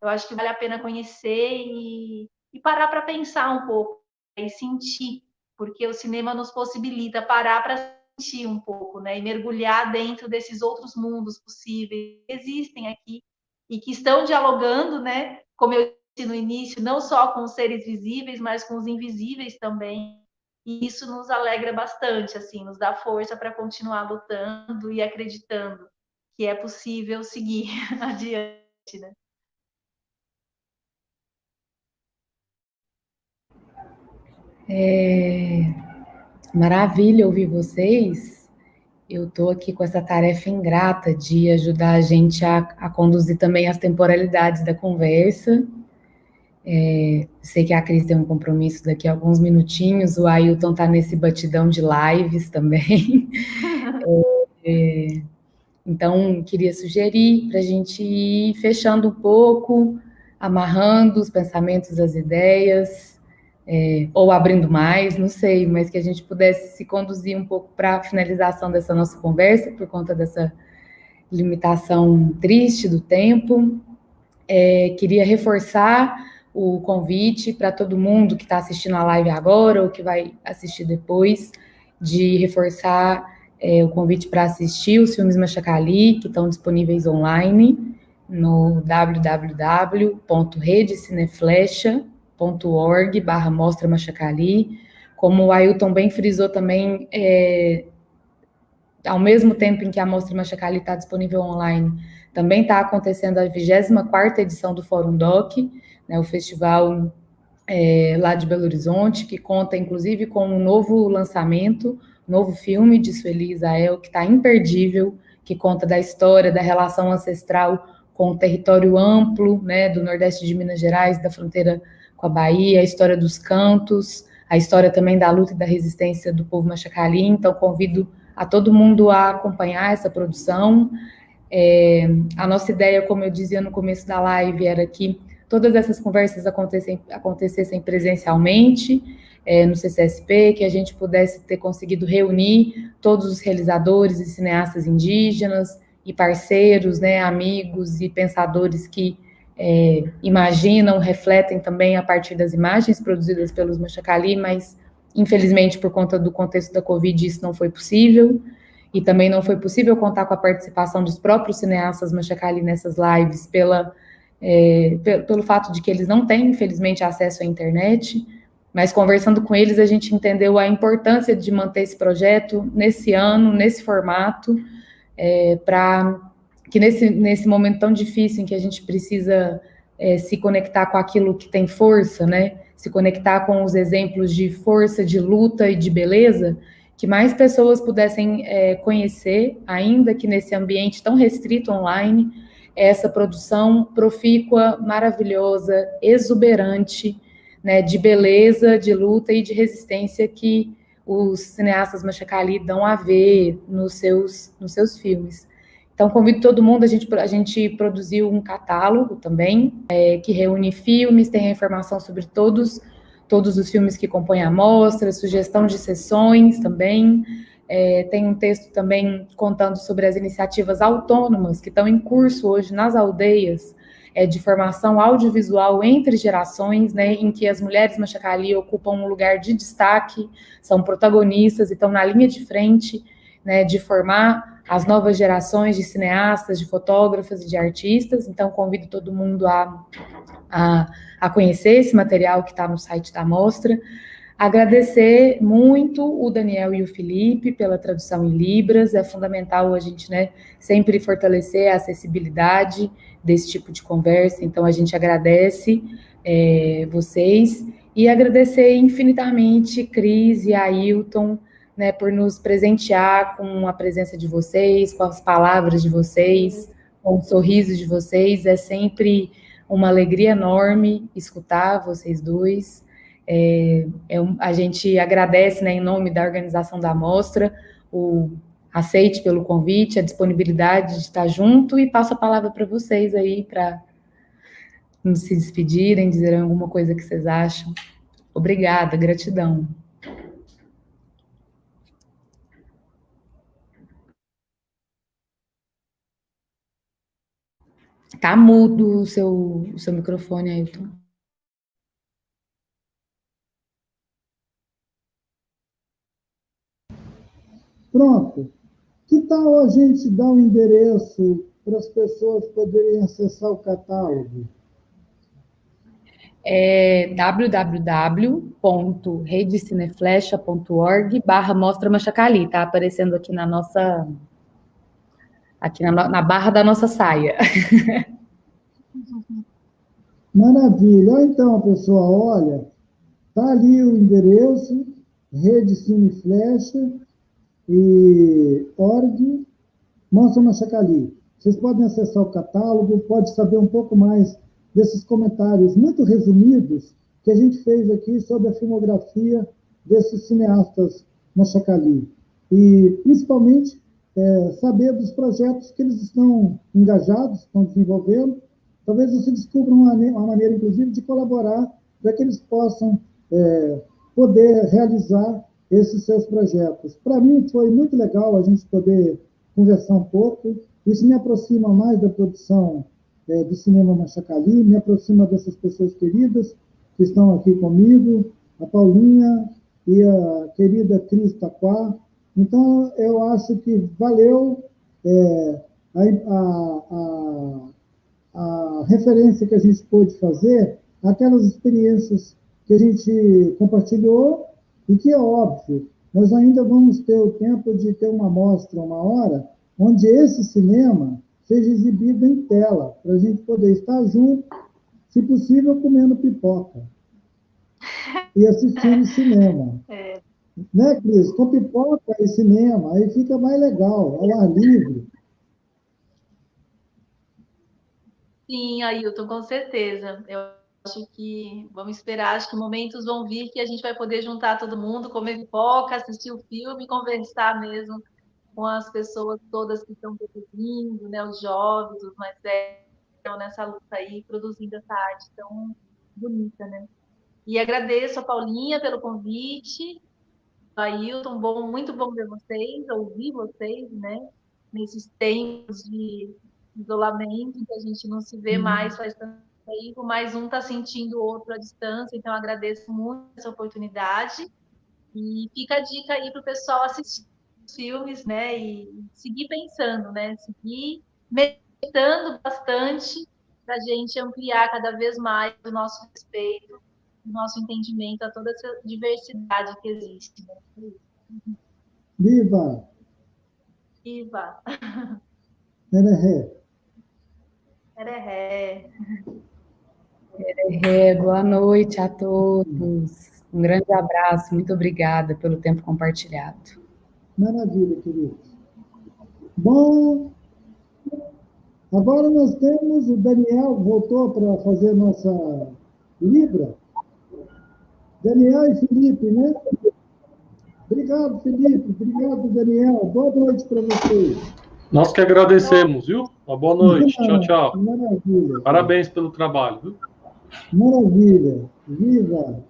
B: eu acho que vale a pena conhecer e parar para pensar um pouco, né? E sentir, porque o cinema nos possibilita parar para sentir um pouco, né? E mergulhar dentro desses outros mundos possíveis que existem aqui e que estão dialogando, né? Como eu disse no início, não só com os seres visíveis, mas com os invisíveis também. E isso nos alegra bastante, assim, nos dá força para continuar lutando e acreditando que é possível seguir adiante, né?
A: Maravilha ouvir vocês. Eu estou aqui com essa tarefa ingrata de ajudar a gente a conduzir também as temporalidades da conversa. Sei que a Cris tem um compromisso daqui a alguns minutinhos, o Ailton está nesse batidão de lives também. Então, queria sugerir para a gente ir fechando um pouco, amarrando os pensamentos, as ideias, ou abrindo mais, não sei, mas que a gente pudesse se conduzir um pouco para a finalização dessa nossa conversa, por conta dessa limitação triste do tempo. Queria reforçar o convite para todo mundo que está assistindo a live agora ou que vai assistir depois, de reforçar o convite para assistir os filmes Machacali, que estão disponíveis online no www.redecineflecha.org/Mostra Machacali. Como o Ailton bem frisou também, ao mesmo tempo em que a Mostra Machacali está disponível online, também está acontecendo a 24ª edição do Fórum Doc, né, o festival lá de Belo Horizonte, que conta, inclusive, com um novo lançamento, novo filme de Sueli Isael, que está imperdível, que conta da história, da relação ancestral com o território amplo, né, do Nordeste de Minas Gerais, da fronteira com a Bahia, a história dos cantos, a história também da luta e da resistência do povo Machacali. Então, convido a todo mundo a acompanhar essa produção. A nossa ideia, como eu dizia no começo da live, era que todas essas conversas acontecessem presencialmente, no CCSP, que a gente pudesse ter conseguido reunir todos os realizadores e cineastas indígenas e parceiros, né, amigos e pensadores que imaginam, refletem também a partir das imagens produzidas pelos Machacali, mas infelizmente por conta do contexto da Covid isso não foi possível. E também não foi possível contar com a participação dos próprios cineastas Machacali nessas lives pelo fato de que eles não têm, infelizmente, acesso à internet, mas conversando com eles a gente entendeu a importância de manter esse projeto nesse ano, nesse formato, para que nesse momento tão difícil em que a gente precisa se conectar com aquilo que tem força, né? Se conectar com os exemplos de força, de luta e de beleza, que mais pessoas pudessem conhecer, ainda que nesse ambiente tão restrito online, essa produção profícua, maravilhosa, exuberante, né, de beleza, de luta e de resistência que os cineastas Machacali dão a ver nos seus filmes. Então, convido todo mundo, a gente produziu um catálogo também, que reúne filmes, tem a informação sobre todos os filmes que compõem a mostra, sugestão de sessões também, tem um texto também contando sobre as iniciativas autônomas que estão em curso hoje nas aldeias, de formação audiovisual entre gerações, né, em que as mulheres Machacali ocupam um lugar de destaque, são protagonistas e estão na linha de frente, né, de formar as novas gerações de cineastas, de fotógrafas e de artistas. Então, convido todo mundo a conhecer esse material que está no site da mostra. Agradecer muito o Daniel e o Felipe pela tradução em Libras, é fundamental a gente, né, sempre fortalecer a acessibilidade desse tipo de conversa, então a gente agradece vocês, e agradecer infinitamente Cris e Ailton, né, por nos presentear com a presença de vocês, com as palavras de vocês, com o sorriso de vocês, é sempre uma alegria enorme escutar vocês dois. A gente agradece, né, em nome da organização da mostra, o aceite pelo convite, a disponibilidade de estar junto, e passo a palavra para vocês aí, para nos se despedirem, dizerem alguma coisa que vocês acham. Obrigada, gratidão. Tá mudo o seu microfone, Ailton.
C: Pronto. Que tal a gente dar um endereço para as pessoas poderem acessar o catálogo?
A: www.redecineflecha.org/Mostra Machacali, tá aparecendo aqui na barra da nossa saia.
C: Maravilha. Então, pessoal, olha, tá ali o endereço, Rede Cine Flecha e org, Mostra Machacali. Vocês podem acessar o catálogo, pode saber um pouco mais desses comentários muito resumidos que a gente fez aqui sobre a filmografia desses cineastas Machacali. E, principalmente, saber dos projetos que eles estão engajados, estão desenvolvendo. Talvez você descubra uma maneira, inclusive, de colaborar para que eles possam poder realizar esses seus projetos. Para mim, foi muito legal a gente poder conversar um pouco. Isso me aproxima mais da produção do cinema Machacali, me aproxima dessas pessoas queridas que estão aqui comigo, a Paulinha e a querida Cris Taquá. Então, eu acho que valeu a referência que a gente pôde fazer, aquelas experiências que a gente compartilhou, e que é óbvio, nós ainda vamos ter o tempo de ter uma mostra, uma hora, onde esse cinema seja exibido em tela, para a gente poder estar junto, se possível, comendo pipoca e assistindo cinema. Né, Cris? Com pipoca e cinema, aí fica mais legal, ao ar livre.
B: Sim, Ailton, com certeza. Eu acho que vamos esperar, acho que momentos vão vir que a gente vai poder juntar todo mundo, comer pipoca, assistir o filme, conversar mesmo com as pessoas todas que estão produzindo, né, os jovens, os mais velhos, estão nessa luta aí, produzindo essa arte tão bonita, né? E agradeço a Paulinha pelo convite, a Ailton, muito bom ver vocês, ouvir vocês, né? Nesses tempos de isolamento, que a gente não se vê mais faz tanto tempo, mas um está sentindo o outro à distância, então agradeço muito essa oportunidade. E fica a dica aí para o pessoal assistir os filmes, né? E seguir pensando, né? Seguir meditando bastante para a gente ampliar cada vez mais o nosso respeito, o nosso entendimento a toda essa diversidade que existe. Né?
C: Viva!
B: Viva!
C: Herehé.
B: Herehé.
A: Boa noite a todos. Um grande abraço, muito obrigada pelo tempo compartilhado.
C: Maravilha, queridos. Bom, agora nós temos o Daniel, voltou para fazer nossa Libra. Daniel e Felipe, né? Obrigado, Felipe. Obrigado, Daniel. Boa noite para vocês.
D: Nós que agradecemos, viu? Uma boa noite. Tchau, tchau.
C: Maravilha.
D: Parabéns pelo trabalho, viu?
C: Maravilha. Viva!